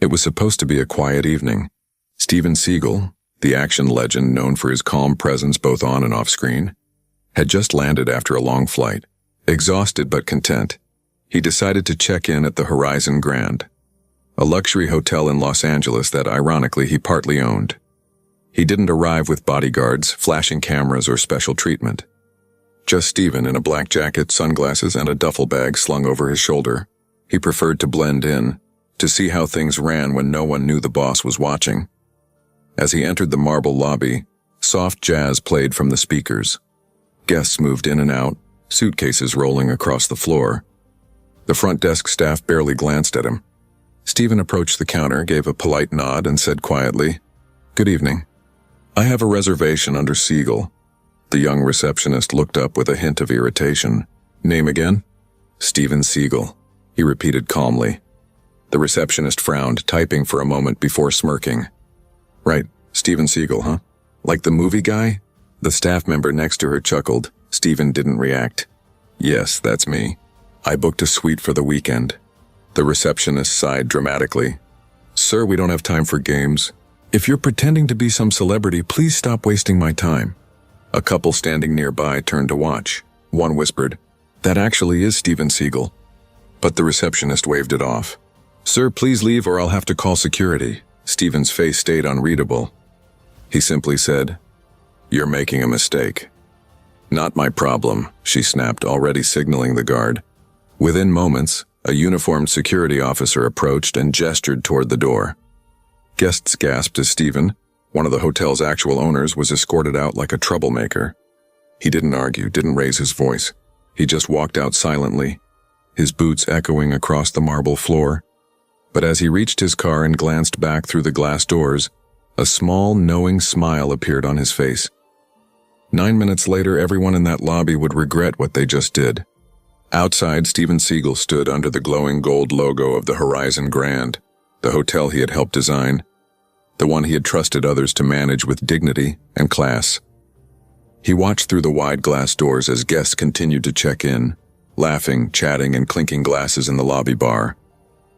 It was supposed to be a quiet evening. Steven Seagal, the action legend known for his calm presence both on and off screen, had just landed after a long flight. Exhausted but content, he decided to check in at the Horizon Grand, a luxury hotel in Los Angeles that ironically he partly owned. He didn't arrive with bodyguards, flashing cameras, or special treatment. Just Steven in a black jacket, sunglasses, and a duffel bag slung over his shoulder. He preferred to blend in, to see how things ran when no one knew the boss was watching. As he entered the marble lobby, soft jazz played from the speakers. Guests moved in and out, suitcases rolling across the floor. The front desk staff barely glanced at him. Steven approached the counter, gave a polite nod, and said quietly, "Good evening. I have a reservation under Seagal." The young receptionist looked up with a hint of irritation. "Name again?" "Steven Seagal," he repeated calmly. The receptionist frowned, typing for a moment before smirking. "Right, Steven Seagal, huh? Like the movie guy?" The staff member next to her chuckled. Steven didn't react. "Yes, that's me. I booked a suite for the weekend." The receptionist sighed dramatically. "Sir, we don't have time for games. If you're pretending to be some celebrity, please stop wasting my time." A couple standing nearby turned to watch. One whispered, "That actually is Steven Seagal." But the receptionist waved it off. "Sir, please leave or I'll have to call security." Steven's face stayed unreadable. He simply said, "You're making a mistake." "Not my problem," she snapped, already signaling the guard. Within moments, a uniformed security officer approached and gestured toward the door. Guests gasped as Steven, one of the hotel's actual owners, was escorted out like a troublemaker. He didn't argue, didn't raise his voice. He just walked out silently, his boots echoing across the marble floor. But as he reached his car and glanced back through the glass doors, a small, knowing smile appeared on his face. 9 minutes later, everyone in that lobby would regret what they just did. Outside, Steven Seagal stood under the glowing gold logo of the Horizon Grand, the hotel he had helped design, the one he had trusted others to manage with dignity and class. He watched through the wide glass doors as guests continued to check in, laughing, chatting, and clinking glasses in the lobby bar.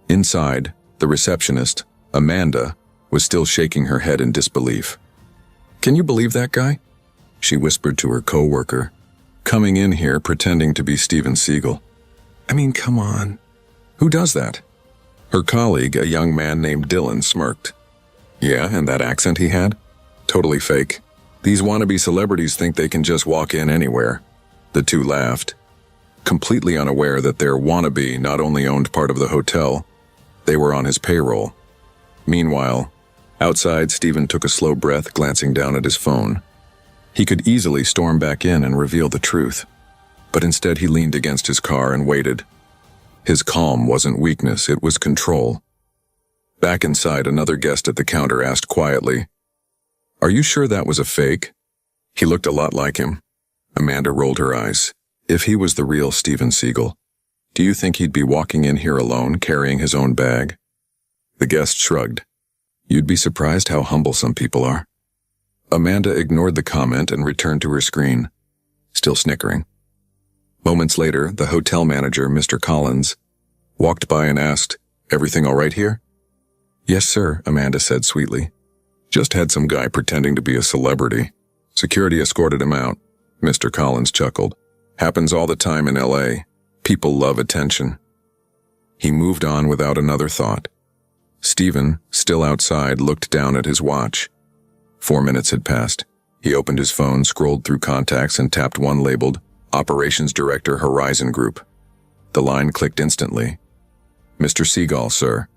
Inside, the receptionist, Amanda, was still shaking her head in disbelief. "Can you believe that guy?" she whispered to her co-worker. "Coming in here pretending to be Steven Seagal. I mean, come on. Who does that?" Her colleague, a young man named Dylan, smirked. "Yeah, and that accent he had? Totally fake. These wannabe celebrities think they can just walk in anywhere." The two laughed, completely unaware that their wannabe not only owned part of the hotel, they were on his payroll. Meanwhile, outside, Steven took a slow breath, glancing down at his phone. He could easily storm back in and reveal the truth, but instead he leaned against his car and waited. His calm wasn't weakness, it was control. Back inside, another guest at the counter asked quietly, "Are you sure that was a fake?" He looked a lot like him. Amanda rolled her eyes. "If he was the real Steven Seagal, do you think he'd be walking in here alone, carrying his own bag?" The guest shrugged. "You'd be surprised how humble some people are." Amanda ignored the comment and returned to her screen, still snickering. Moments later, the hotel manager, Mr. Collins, walked by and asked, "Everything all right here?" "Yes, sir," Amanda said sweetly. "Just had some guy pretending to be a celebrity. Security escorted him out." Mr. Collins chuckled. "Happens all the time in LA. People love attention." He moved on without another thought. Steven, still outside, looked down at his watch. 4 minutes had passed. He opened his phone, scrolled through contacts, and tapped one labeled Operations Director, Horizon Group. The line clicked instantly. "Mr. Seagal, sir."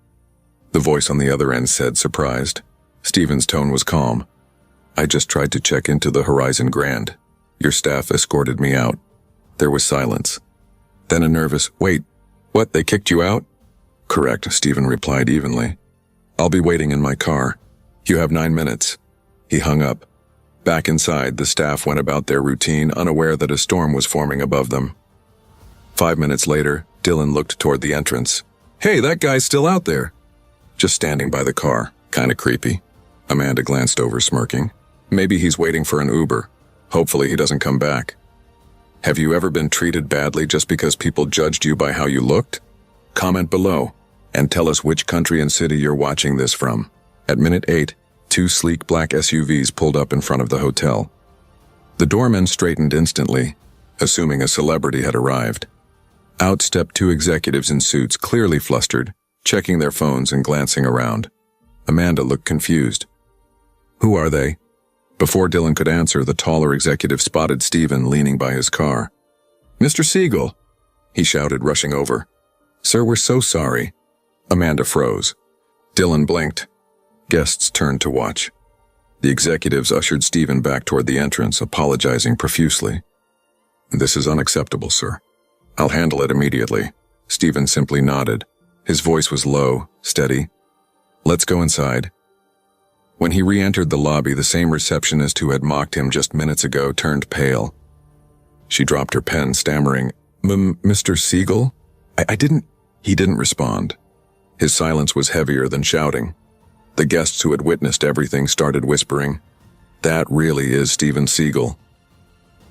The voice on the other end said, surprised. Steven's tone was calm. "I just tried to check into the Horizon Grand. Your staff escorted me out." There was silence. Then a nervous, "Wait, what, they kicked you out?" "Correct," Steven replied evenly. "I'll be waiting in my car. You have 9 minutes." He hung up. Back inside, the staff went about their routine, unaware that a storm was forming above them. 5 minutes later, Dylan looked toward the entrance. "Hey, that guy's still out there." "Just standing by the car. Kinda creepy." Amanda glanced over, smirking. "Maybe he's waiting for an Uber. Hopefully he doesn't come back." "Have you ever been treated badly just because people judged you by how you looked? Comment below. And tell us which country and city you're watching this from. At minute 8, 2 sleek black SUVs pulled up in front of the hotel. The doorman straightened instantly, assuming a celebrity had arrived. Out stepped 2 executives in suits, clearly flustered, checking their phones and glancing around. Amanda looked confused. Who are they? Before Dylan could answer, the taller executive spotted Stephen leaning by his car. Mr. Seagal, he shouted, rushing over. Sir, we're so sorry. Amanda froze. Dylan blinked. Guests turned to watch. The executives ushered Stephen back toward the entrance, apologizing profusely. This is unacceptable, sir. I'll handle it immediately. Stephen simply nodded. His voice was low, steady. Let's go inside. When he re-entered the lobby, the same receptionist who had mocked him just minutes ago turned pale. She dropped her pen, stammering, Mr. Seagal? I didn't... He didn't respond. His silence was heavier than shouting. The guests who had witnessed everything started whispering, That really is Steven Seagal.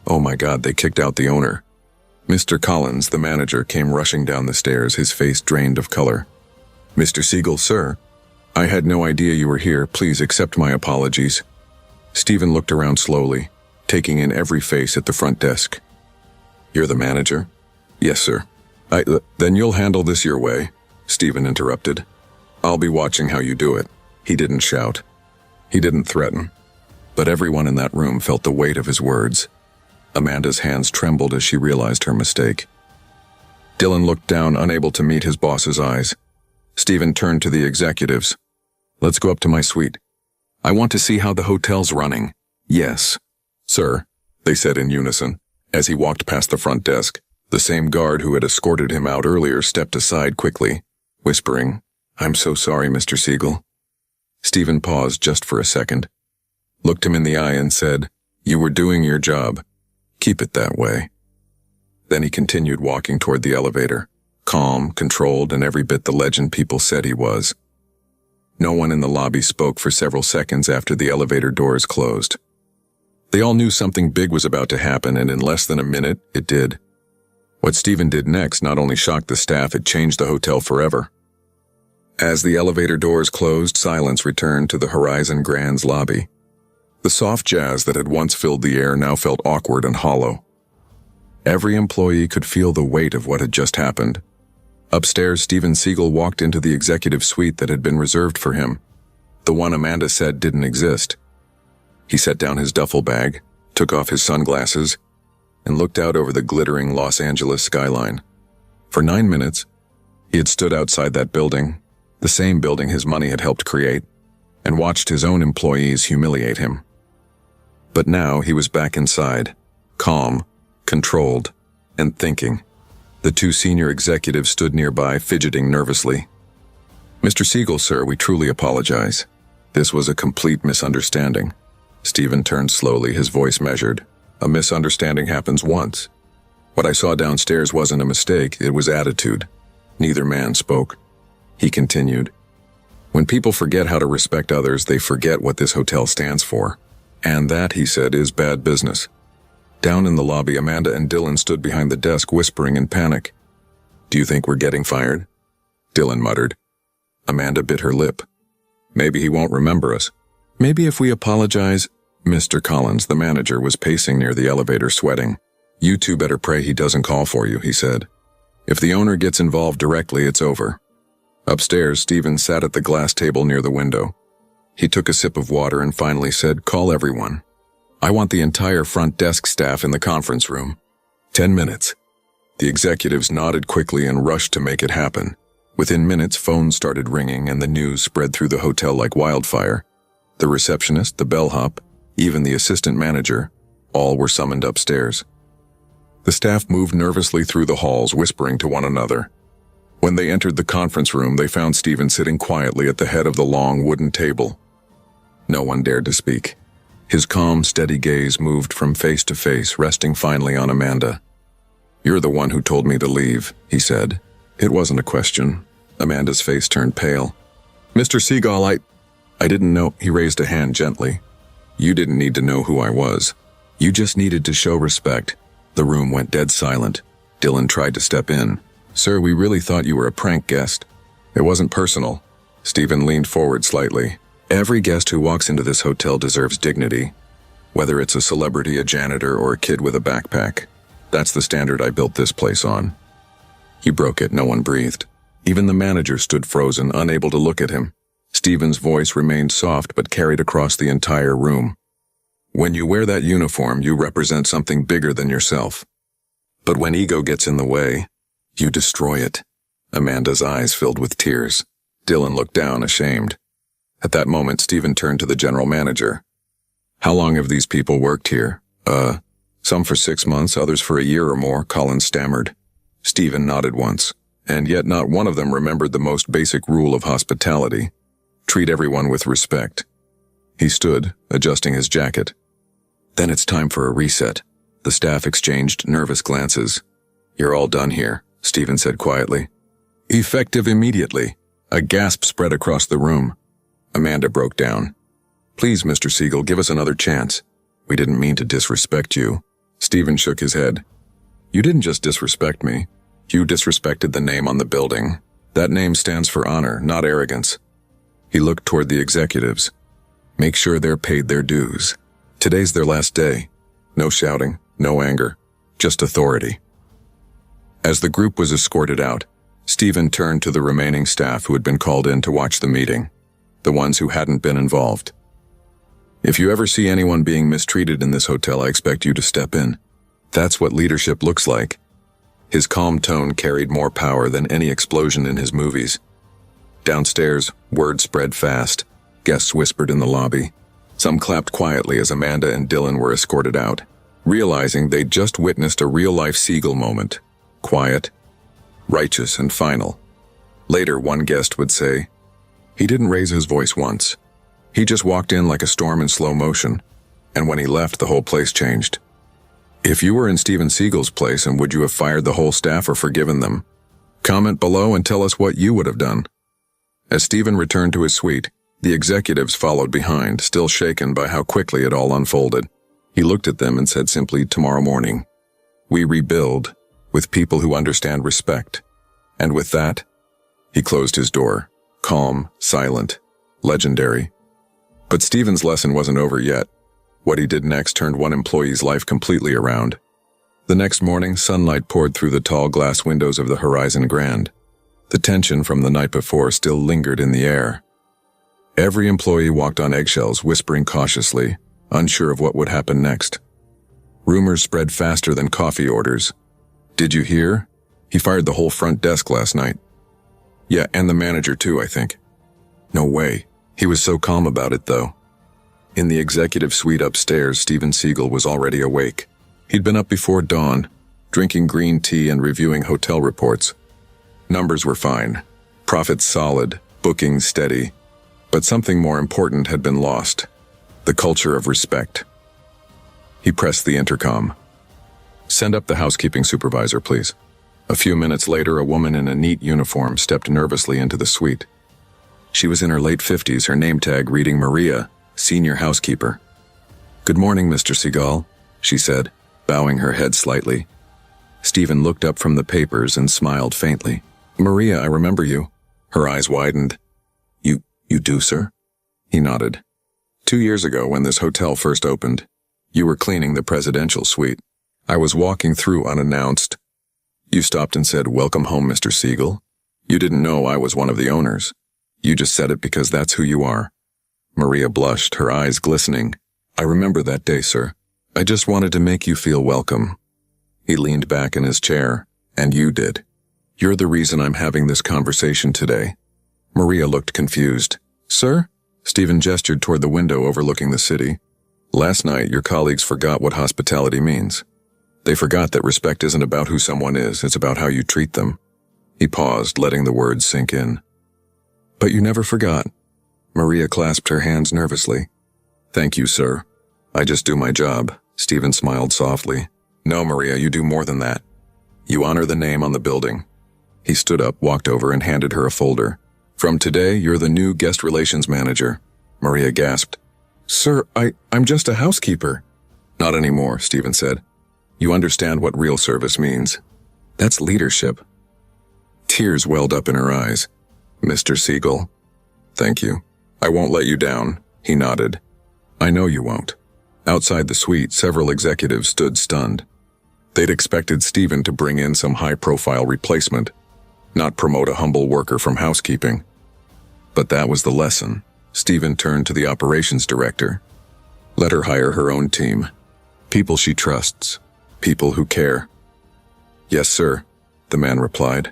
Oh my God, they kicked out the owner. Mr. Collins, the manager, came rushing down the stairs, his face drained of color. Mr. Seagal, sir. I had no idea you were here. Please accept my apologies. Stephen looked around slowly, taking in every face at the front desk. You're the manager? Yes, sir. Then you'll handle this your way, Stephen interrupted. I'll be watching how you do it. He didn't shout. He didn't threaten. But everyone in that room felt the weight of his words. Amanda's hands trembled as she realized her mistake. Dylan looked down, unable to meet his boss's eyes. Stephen turned to the executives. Let's go up to my suite. I want to see how the hotel's running. Yes, sir, they said in unison. As he walked past the front desk, the same guard who had escorted him out earlier stepped aside quickly, whispering, I'm so sorry, Mr. Seagal. Stephen paused just for a second, looked him in the eye and said, You were doing your job. Keep it that way. Then he continued walking toward the elevator, calm, controlled, and every bit the legend people said he was. No one in the lobby spoke for several seconds after the elevator doors closed. They all knew something big was about to happen, and in less than a minute, it did. What Stephen did next not only shocked the staff, it changed the hotel forever. As the elevator doors closed, silence returned to the Horizon Grand's lobby. The soft jazz that had once filled the air now felt awkward and hollow. Every employee could feel the weight of what had just happened. Upstairs, Steven Seagal walked into the executive suite that had been reserved for him, the one Amanda said didn't exist. He set down his duffel bag, took off his sunglasses, and looked out over the glittering Los Angeles skyline. For 9 minutes, he had stood outside that building, the same building his money had helped create, and watched his own employees humiliate him. But now he was back inside, calm, controlled, and thinking. The 2 senior executives stood nearby, fidgeting nervously. Mr. Seagal, sir, we truly apologize. This was a complete misunderstanding. Stephen turned slowly, his voice measured. A misunderstanding happens once. What I saw downstairs wasn't a mistake, it was attitude. Neither man spoke. He continued. When people forget how to respect others, they forget what this hotel stands for. And that, he said, is bad business. Down in the lobby, Amanda and Dylan stood behind the desk, whispering in panic. Do you think we're getting fired? Dylan muttered. Amanda bit her lip. Maybe he won't remember us. Maybe if we apologize. Mr. Collins, the manager, was pacing near the elevator, sweating. You 2 better pray he doesn't call for you, he said. If the owner gets involved directly, it's over. Upstairs, Stephen sat at the glass table near the window. He took a sip of water and finally said, Call everyone. I want the entire front desk staff in the conference room. 10 minutes. The executives nodded quickly and rushed to make it happen. Within minutes, phones started ringing and the news spread through the hotel like wildfire. The receptionist, the bellhop, even the assistant manager, all were summoned upstairs. The staff moved nervously through the halls, whispering to one another. When they entered the conference room, they found Stephen sitting quietly at the head of the long wooden table. No one dared to speak. His calm, steady gaze moved from face to face, resting finally on Amanda. You're the one who told me to leave, he said. It wasn't a question. Amanda's face turned pale. Mr. Seagal, I didn't know. He raised a hand gently. You didn't need to know who I was. You just needed to show respect. The room went dead silent. Dylan tried to step in. Sir, we really thought you were a prank guest. It wasn't personal. Stephen leaned forward slightly. Every guest who walks into this hotel deserves dignity, whether it's a celebrity, a janitor, or a kid with a backpack. That's the standard I built this place on. He broke it. No one breathed. Even the manager stood frozen, unable to look at him. Stephen's voice remained soft but carried across the entire room. When you wear that uniform, you represent something bigger than yourself. But when ego gets in the way, you destroy it. Amanda's eyes filled with tears. Dylan looked down, ashamed. At that moment, Stephen turned to the general manager. How long have these people worked here? Some for 6 months, others for a year or more, Collins stammered. Stephen nodded once, and yet not one of them remembered the most basic rule of hospitality. Treat everyone with respect. He stood, adjusting his jacket. Then it's time for a reset. The staff exchanged nervous glances. You're all done here, Stephen said quietly. Effective immediately. A gasp spread across the room. Amanda broke down. Please, Mr. Seagal, give us another chance. We didn't mean to disrespect you. Stephen shook his head. You didn't just disrespect me. You disrespected the name on the building. That name stands for honor, not arrogance. He looked toward the executives. Make sure they're paid their dues. Today's their last day. No shouting, no anger, just authority. As the group was escorted out, Stephen turned to the remaining staff who had been called in to watch the meeting, the ones who hadn't been involved. If you ever see anyone being mistreated in this hotel, I expect you to step in. That's what leadership looks like. His calm tone carried more power than any explosion in his movies. Downstairs, word spread fast. Guests whispered in the lobby. Some clapped quietly as Amanda and Dylan were escorted out, realizing they'd just witnessed a real-life Seagal moment. Quiet, righteous, and final. Later, one guest would say, he didn't raise his voice once. He just walked in like a storm in slow motion, and when he left, the whole place changed. If you were in Steven Seagal's place, and would you have fired the whole staff or forgiven them? Comment below and tell us what you would have done. As Stephen returned to his suite, the executives followed behind, still shaken by how quickly it all unfolded. He looked at them and said simply, tomorrow morning, we rebuild with people who understand respect. And with that, he closed his door, calm, silent, legendary. But Stephen's lesson wasn't over yet. What he did next turned one employee's life completely around. The next morning, sunlight poured through the tall glass windows of the Horizon Grand. The tension from the night before still lingered in the air. Every employee walked on eggshells, whispering cautiously, unsure of what would happen next. Rumors spread faster than coffee orders. Did you hear? He fired the whole front desk last night. Yeah, and the manager too, I think. No way. He was so calm about it, though. In the executive suite upstairs, Steven Seagal was already awake. He'd been up before dawn, drinking green tea and reviewing hotel reports. Numbers were fine, profits solid, bookings steady. But something more important had been lost. The culture of respect. He pressed the intercom. Send up the housekeeping supervisor, please. A few minutes later, a woman in a neat uniform stepped nervously into the suite. She was in her late 50s, her name tag reading Maria, senior housekeeper. Good morning, Mr. Seagal, she said, bowing her head slightly. Stephen looked up from the papers and smiled faintly. Maria, I remember you. Her eyes widened. You do, sir? He nodded. 2 years ago, when this hotel first opened, you were cleaning the presidential suite. I was walking through unannounced. You stopped and said, welcome home, Mr. Seagal. You didn't know I was one of the owners. You just said it because that's who you are. Maria blushed, her eyes glistening. I remember that day, sir. I just wanted to make you feel welcome. He leaned back in his chair, and you did. You're the reason I'm having this conversation today. Maria looked confused. Sir? Stephen gestured toward the window overlooking the city. Last night, your colleagues forgot what hospitality means. They forgot that respect isn't about who someone is, it's about how you treat them. He paused, letting the words sink in. But you never forgot. Maria clasped her hands nervously. Thank you, sir. I just do my job. Stephen smiled softly. No, Maria, you do more than that. You honor the name on the building. He stood up, walked over, and handed her a folder. From today, you're the new guest relations manager. Maria gasped. Sir, I'm just a housekeeper. Not anymore, Stephen said. You understand what real service means. That's leadership. Tears welled up in her eyes. Mr. Seagal. Thank you. I won't let you down, he nodded. I know you won't. Outside the suite, several executives stood stunned. They'd expected Stephen to bring in some high-profile replacement, not promote a humble worker from housekeeping. But that was the lesson. Stephen turned to the operations director. Let her hire her own team. People she trusts. People who care. Yes, sir, the man replied.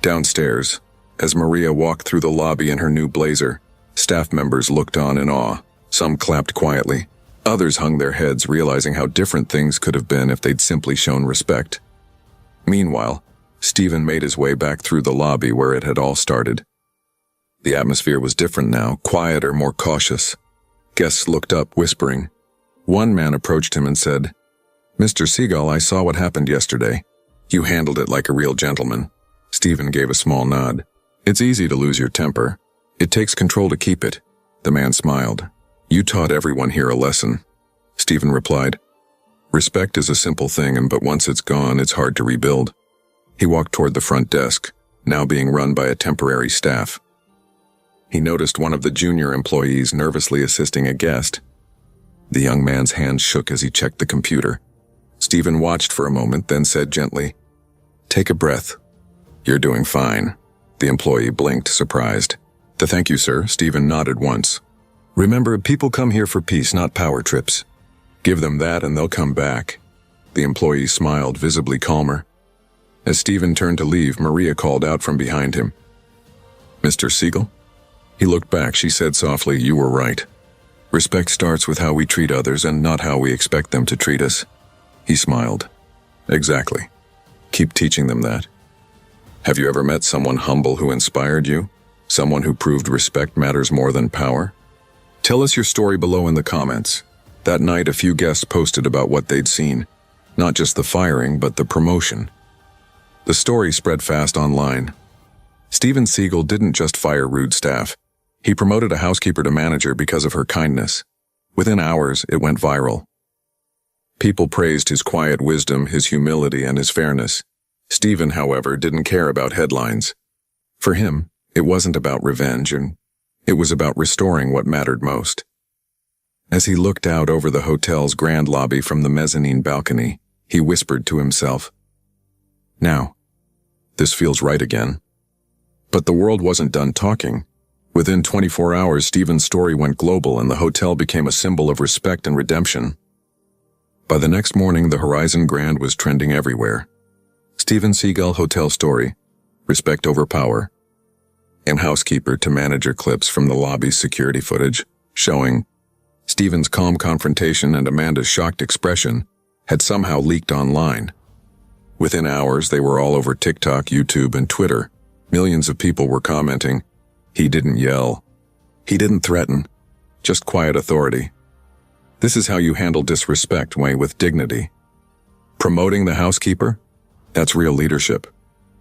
Downstairs, as Maria walked through the lobby in her new blazer, staff members looked on in awe. Some clapped quietly. Others hung their heads, realizing how different things could have been if they'd simply shown respect. Meanwhile, Stephen made his way back through the lobby where it had all started. The atmosphere was different now, quieter, more cautious. Guests looked up, whispering. One man approached him and said, Mr. Seagal, I saw what happened yesterday. You handled it like a real gentleman. Stephen gave a small nod. It's easy to lose your temper. It takes control to keep it. The man smiled. You taught everyone here a lesson. Stephen replied. Respect is a simple thing, but once it's gone, it's hard to rebuild. He walked toward the front desk, now being run by a temporary staff. He noticed one of the junior employees nervously assisting a guest. The young man's hand shook as he checked the computer. Stephen watched for a moment, then said gently, Take a breath. You're doing fine. The employee blinked, surprised. Thank you, sir. Stephen nodded once. Remember, people come here for peace, not power trips. Give them that and they'll come back. The employee smiled, visibly calmer. As Stephen turned to leave, Maria called out from behind him. Mr. Seagal? He looked back. She said softly, You were right. Respect starts with how we treat others and not how we expect them to treat us. He smiled. Exactly. Keep teaching them that. Have you ever met someone humble who inspired you? Someone who proved respect matters more than power? Tell us your story below in the comments. That night, a few guests posted about what they'd seen. Not just the firing, but the promotion. The story spread fast online. Steven Seagal didn't just fire rude staff. He promoted a housekeeper to manager because of her kindness. Within hours, it went viral. People praised his quiet wisdom, his humility, and his fairness. Stephen, however, didn't care about headlines. For him, it wasn't about revenge, and it was about restoring what mattered most. As he looked out over the hotel's grand lobby from the mezzanine balcony, he whispered to himself, Now, this feels right again. But the world wasn't done talking. Within 24 hours, Stephen's story went global and the hotel became a symbol of respect and redemption. By the next morning, the Horizon Grand was trending everywhere. Steven Seagal hotel story, respect over power, and housekeeper to manager clips from the lobby's security footage, showing Stephen's calm confrontation and Amanda's shocked expression had somehow leaked online. Within hours, they were all over TikTok, YouTube, and Twitter. Millions of people were commenting, He didn't yell. He didn't threaten. Just quiet authority. This is how you handle disrespect, Way, with dignity. Promoting the housekeeper? That's real leadership.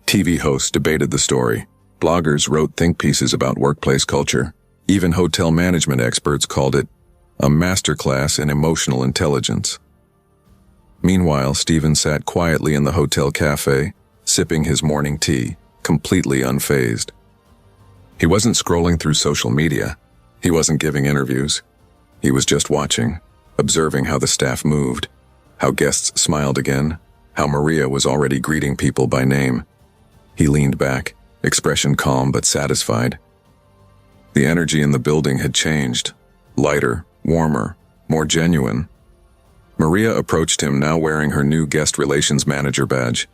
TV hosts debated the story. Bloggers wrote think pieces about workplace culture. Even hotel management experts called it a masterclass in emotional intelligence. Meanwhile, Stephen sat quietly in the hotel cafe, sipping his morning tea, completely unfazed. He wasn't scrolling through social media. He wasn't giving interviews. He was just watching, observing how the staff moved, how guests smiled again, how Maria was already greeting people by name. He leaned back, expression calm but satisfied. The energy in the building had changed, lighter, warmer, more genuine. Maria approached him, now wearing her new guest relations manager badge.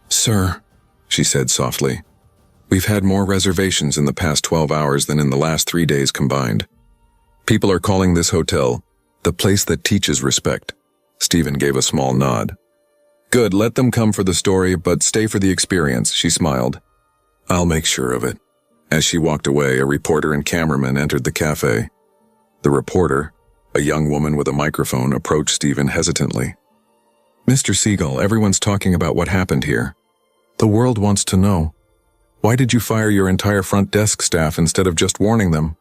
Sir, she said softly, we've had more reservations in the past 12 hours than in the last 3 days combined. People are calling this hotel the place that teaches respect. Stephen gave a small nod. Good, let them come for the story, but stay for the experience, she smiled. I'll make sure of it. As she walked away, a reporter and cameraman entered the cafe. The reporter, a young woman with a microphone, approached Stephen hesitantly. Mr. Seagal, everyone's talking about what happened here. The world wants to know. Why did you fire your entire front desk staff instead of just warning them?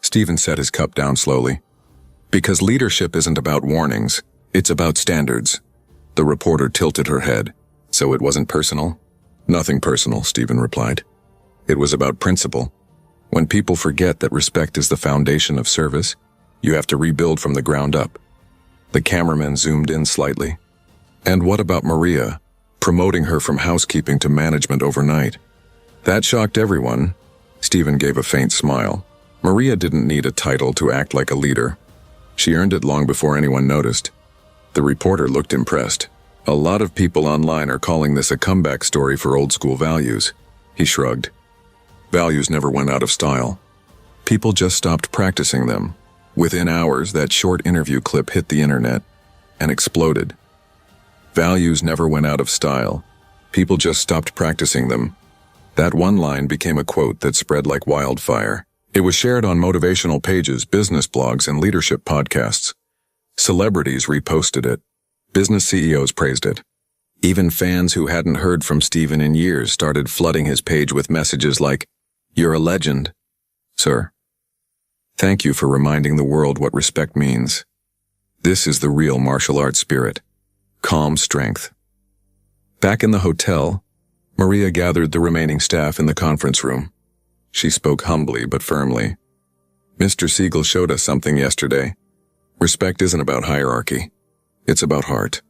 Stephen set his cup down slowly. Because leadership isn't about warnings, it's about standards. The reporter tilted her head. So it wasn't personal? Nothing personal, Stephen replied. It was about principle. When people forget that respect is the foundation of service, you have to rebuild from the ground up. The cameraman zoomed in slightly. And what about Maria, promoting her from housekeeping to management overnight? That shocked everyone. Stephen gave a faint smile. Maria didn't need a title to act like a leader. She earned it long before anyone noticed. The reporter looked impressed. A lot of people online are calling this a comeback story for old-school values. He shrugged. Values never went out of style. People just stopped practicing them. Within hours, that short interview clip hit the internet and exploded. Values never went out of style. People just stopped practicing them. That one line became a quote that spread like wildfire. It was shared on motivational pages, business blogs, and leadership podcasts. Celebrities reposted it. Business CEOs praised it. Even fans who hadn't heard from Stephen in years started flooding his page with messages like, "You're a legend, sir. Thank you for reminding the world what respect means. This is the real martial arts spirit. Calm strength." Back in the hotel, Maria gathered the remaining staff in the conference room. She spoke humbly but firmly. "Mr. Seagal showed us something yesterday. Respect isn't about hierarchy. It's about heart.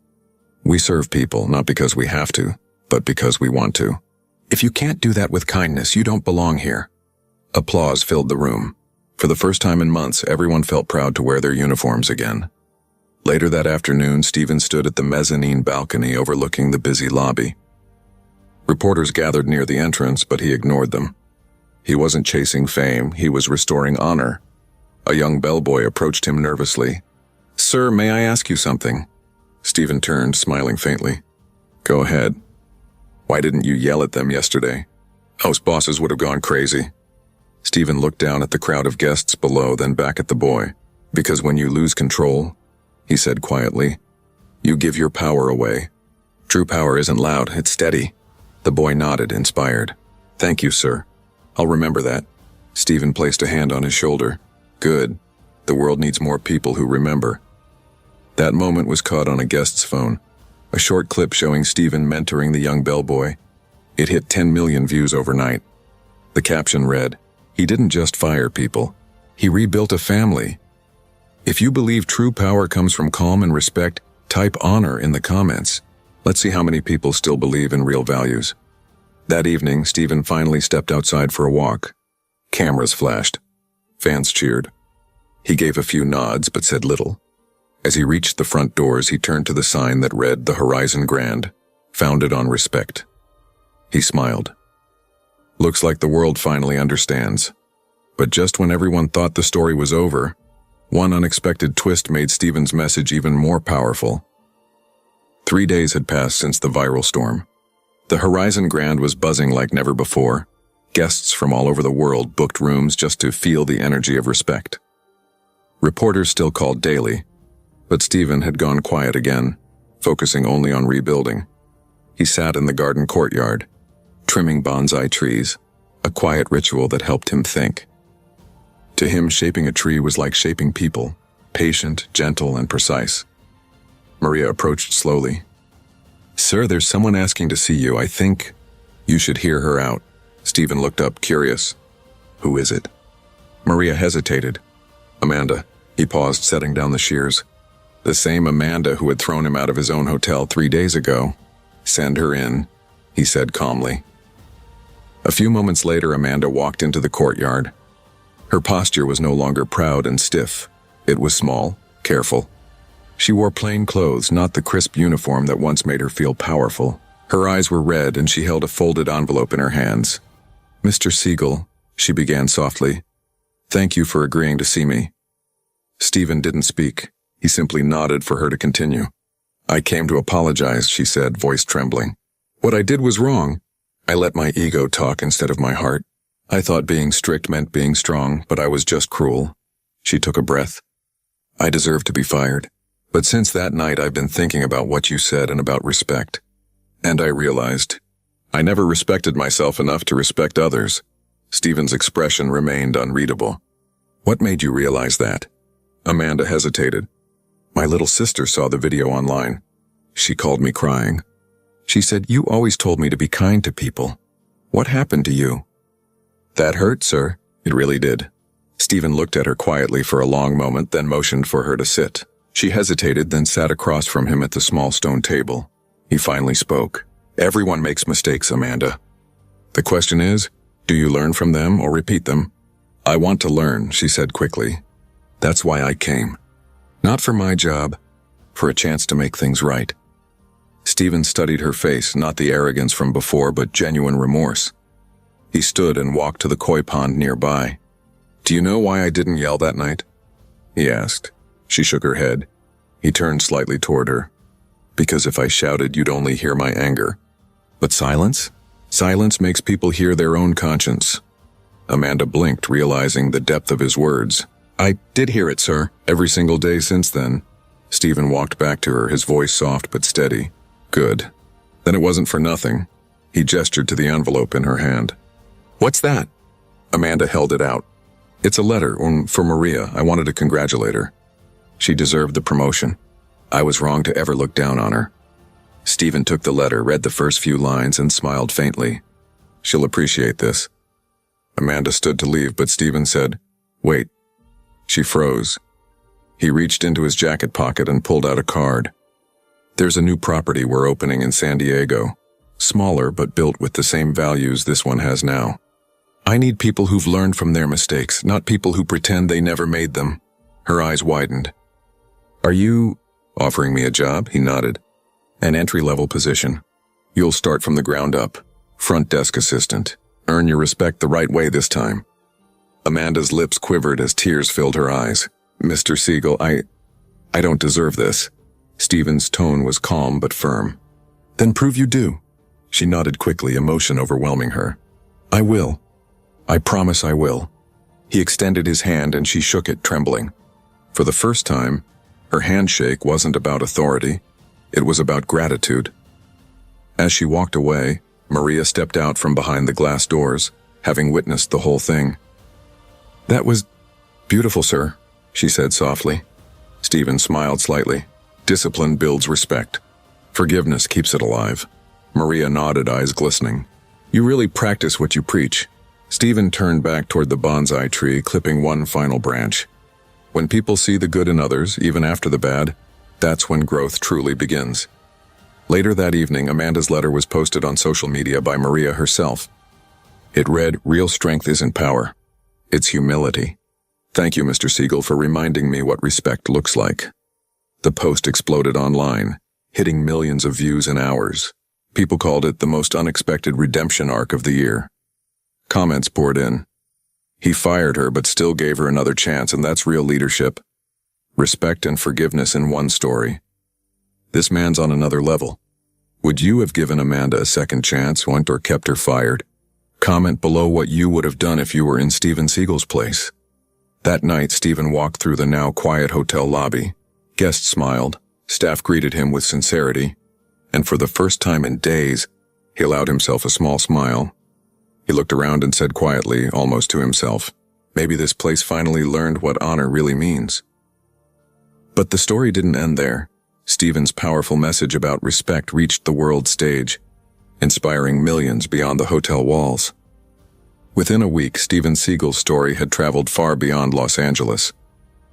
We serve people not because we have to, but because we want to. If you can't do that with kindness, you don't belong here." Applause filled the room. For the first time in months, everyone felt proud to wear their uniforms again. Later that afternoon, Stephen stood at the mezzanine balcony overlooking the busy lobby. Reporters gathered near the entrance, but he ignored them. He wasn't chasing fame, he was restoring honor. A young bellboy approached him nervously. "Sir, may I ask you something?" Stephen turned, smiling faintly. "Go ahead." "Why didn't you yell at them yesterday? House bosses would have gone crazy." Stephen looked down at the crowd of guests below, then back at the boy. "Because when you lose control," he said quietly, "you give your power away. True power isn't loud, it's steady." The boy nodded, inspired. "Thank you, sir. I'll remember that." Stephen placed a hand on his shoulder. "Good. The world needs more people who remember." That moment was caught on a guest's phone. A short clip showing Stephen mentoring the young bellboy. It hit 10 million views overnight. The caption read, "He didn't just fire people. He rebuilt a family." If you believe true power comes from calm and respect, type honor in the comments. Let's see how many people still believe in real values. That evening, Stephen finally stepped outside for a walk. Cameras flashed. Fans cheered. He gave a few nods but said little. As he reached the front doors, he turned to the sign that read The Horizon Grand, founded on respect. He smiled. Looks like the world finally understands. But just when everyone thought the story was over, one unexpected twist made Stephen's message even more powerful. 3 days had passed since the viral storm. The Horizon Grand was buzzing like never before. Guests from all over the world booked rooms just to feel the energy of respect. Reporters still called daily, but Stephen had gone quiet again, focusing only on rebuilding. He sat in the garden courtyard, trimming bonsai trees, a quiet ritual that helped him think. To him, shaping a tree was like shaping people, patient, gentle, and precise. Maria approached slowly. "Sir, there's someone asking to see you. I think you should hear her out." Stephen looked up, curious. "Who is it?" Maria hesitated. "Amanda." He paused, setting down the shears. "The same Amanda who had thrown him out of his own hotel 3 days ago. Send her in," he said calmly. A few moments later, Amanda walked into the courtyard. Her posture was no longer proud and stiff. It was small, careful. She wore plain clothes, not the crisp uniform that once made her feel powerful. Her eyes were red and she held a folded envelope in her hands. "Mr. Seagal," she began softly, "thank you for agreeing to see me." Stephen didn't speak. He simply nodded for her to continue. "I came to apologize," she said, voice trembling. "What I did was wrong. I let my ego talk instead of my heart. I thought being strict meant being strong, but I was just cruel." She took a breath. "I deserve to be fired. But since that night I've been thinking about what you said and about respect. And I realized I never respected myself enough to respect others." Stephen's expression remained unreadable. "What made you realize that?" Amanda hesitated. "My little sister saw the video online. She called me crying. She said, 'You always told me to be kind to people. What happened to you?' That hurt, sir. It really did. Stephen looked at her quietly for a long moment, then motioned for her to sit. She hesitated, then sat across from him at the small stone table. He finally spoke. Everyone makes mistakes, Amanda. The question is, do you learn from them or repeat them? I want to learn, she said quickly. That's why I came. Not for my job, for a chance to make things right. Stephen studied her face, not the arrogance from before, but genuine remorse. He stood and walked to the koi pond nearby. Do you know why I didn't yell that night? He asked. She shook her head. He turned slightly toward her. Because if I shouted, you'd only hear my anger. But silence? Silence makes people hear their own conscience. Amanda blinked, realizing the depth of his words. I did hear it, sir, every single day since then. Stephen walked back to her, his voice soft but steady. Good. Then it wasn't for nothing. He gestured to the envelope in her hand. What's that? Amanda held it out. It's a letter for Maria. I wanted to congratulate her. She deserved the promotion. I was wrong to ever look down on her. Stephen took the letter, read the first few lines, and smiled faintly. She'll appreciate this. Amanda stood to leave, but Stephen said, Wait. She froze. He reached into his jacket pocket and pulled out a card. There's a new property we're opening in San Diego. Smaller, but built with the same values this one has now. I need people who've learned from their mistakes, not people who pretend they never made them. Her eyes widened. Are you offering me a job? He nodded. An entry-level position. You'll start from the ground up. Front desk assistant. Earn your respect the right way this time. Amanda's lips quivered as tears filled her eyes. Mr. Seagal, I don't deserve this. Stephen's tone was calm but firm. Then prove you do. She nodded quickly, emotion overwhelming her. I will. I promise I will. He extended his hand and she shook it, trembling. For the first time, her handshake wasn't about authority. It was about gratitude. As she walked away, Maria stepped out from behind the glass doors, having witnessed the whole thing. That was beautiful, sir, she said softly. Stephen smiled slightly. Discipline builds respect. Forgiveness keeps it alive. Maria nodded, eyes glistening. You really practice what you preach. Stephen turned back toward the bonsai tree, clipping one final branch. When people see the good in others, even after the bad, that's when growth truly begins. Later that evening, Amanda's letter was posted on social media by Maria herself. It read, Real strength isn't power. It's humility. Thank you, Mr. Seagal, for reminding me what respect looks like. The post exploded online, hitting millions of views in hours. People called it the most unexpected redemption arc of the year. Comments poured in. He fired her but still gave her another chance, and that's real leadership. Respect and forgiveness in one story. This man's on another level. Would you have given Amanda a second chance, or kept her fired? Comment below what you would have done if you were in Steven Seagal's place. That night, Stephen walked through the now quiet hotel lobby. Guests smiled, staff greeted him with sincerity, and for the first time in days, he allowed himself a small smile. He looked around and said quietly, almost to himself, maybe this place finally learned what honor really means. But the story didn't end there. Stephen's powerful message about respect reached the world stage, inspiring millions beyond the hotel walls. Within a week, Steven Seagal's story had traveled far beyond Los Angeles.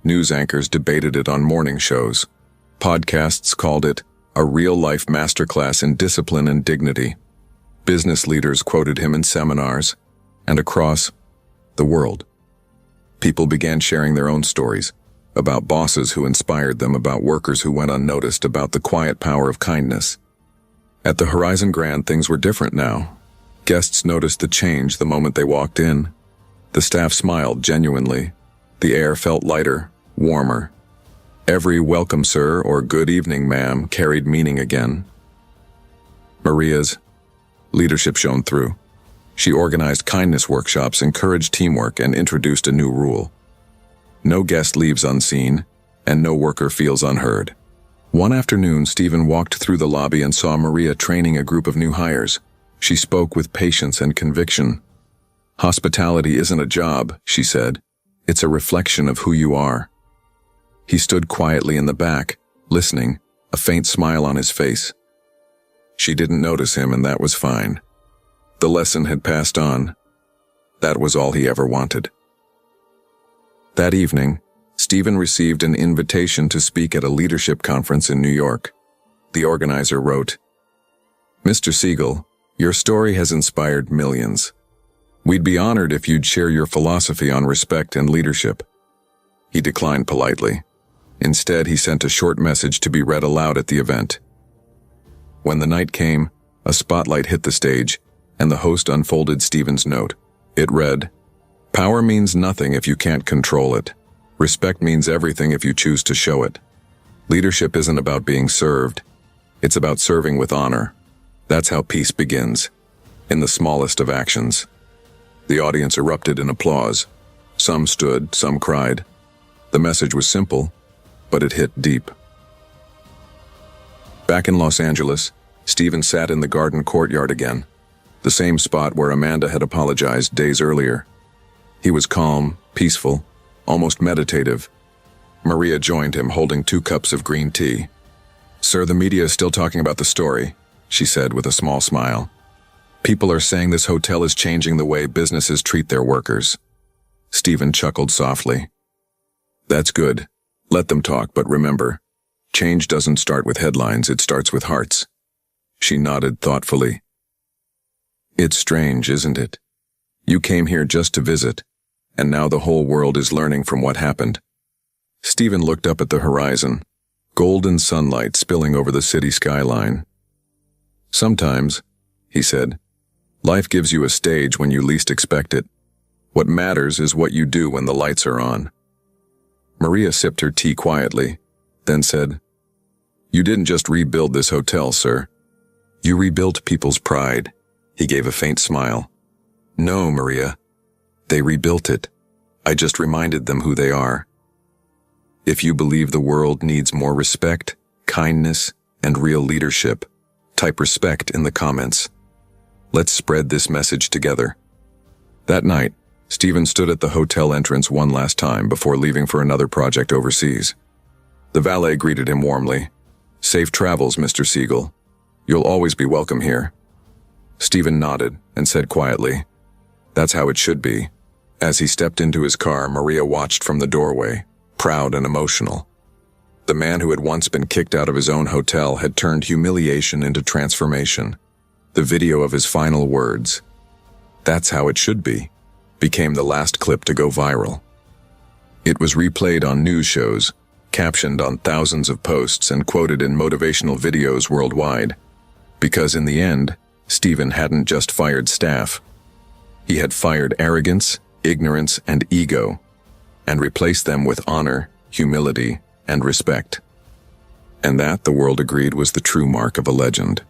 News anchors debated it on morning shows. Podcasts called it a real-life masterclass in discipline and dignity. Business leaders quoted him in seminars, and across the world, people began sharing their own stories about bosses who inspired them, about workers who went unnoticed, about the quiet power of kindness. At the Horizon Grand, things were different now. Guests noticed the change the moment they walked in. The staff smiled genuinely. The air felt lighter, warmer. Every welcome sir or good evening ma'am carried meaning again. Maria's leadership shone through. She organized kindness workshops, encouraged teamwork, and introduced a new rule. No guest leaves unseen, and no worker feels unheard. One afternoon, Stephen walked through the lobby and saw Maria training a group of new hires. She spoke with patience and conviction. Hospitality isn't a job, she said. It's a reflection of who you are. He stood quietly in the back, listening, a faint smile on his face. She didn't notice him, and that was fine. The lesson had passed on. That was all he ever wanted. That evening, Stephen received an invitation to speak at a leadership conference in New York. The organizer wrote, "Mr. Seagal, your story has inspired millions. We'd be honored if you'd share your philosophy on respect and leadership." He declined politely. Instead, he sent a short message to be read aloud at the event. When the night came, a spotlight hit the stage, and the host unfolded Stephen's note. It read, "Power means nothing if you can't control it. Respect means everything if you choose to show it. Leadership isn't about being served. It's about serving with honor. That's how peace begins, in the smallest of actions." The audience erupted in applause. Some stood, some cried. The message was simple, but it hit deep. Back in Los Angeles, Stephen sat in the garden courtyard again, the same spot where Amanda had apologized days earlier. He was calm, peaceful, almost meditative. Maria joined him, holding 2 cups of green tea. "Sir, the media is still talking about the story," she said with a small smile. "People are saying this hotel is changing the way businesses treat their workers." Stephen chuckled softly. "That's good. Let them talk, but remember, change doesn't start with headlines, it starts with hearts." She nodded thoughtfully. "It's strange, isn't it? You came here just to visit, and now the whole world is learning from what happened." Stephen looked up at the horizon, golden sunlight spilling over the city skyline. "Sometimes," he said, "life gives you a stage when you least expect it. What matters is what you do when the lights are on." Maria sipped her tea quietly, then said, "You didn't just rebuild this hotel, sir. You rebuilt people's pride." He gave a faint smile. "No, Maria. They rebuilt it. I just reminded them who they are. If you believe the world needs more respect, kindness, and real leadership, type respect in the comments. Let's spread this message together." That night, Stephen stood at the hotel entrance one last time before leaving for another project overseas. The valet greeted him warmly. "Safe travels, Mr. Seagal. You'll always be welcome here." Stephen nodded and said quietly, "That's how it should be." As he stepped into his car, Maria watched from the doorway, proud and emotional. The man who had once been kicked out of his own hotel had turned humiliation into transformation. The video of his final words, "That's how it should be," became the last clip to go viral. It was replayed on news shows, captioned on thousands of posts, and quoted in motivational videos worldwide. Because in the end, Stephen hadn't just fired staff. He had fired arrogance, ignorance, and ego, and replaced them with honor, humility, and respect. And that, the world agreed, was the true mark of a legend.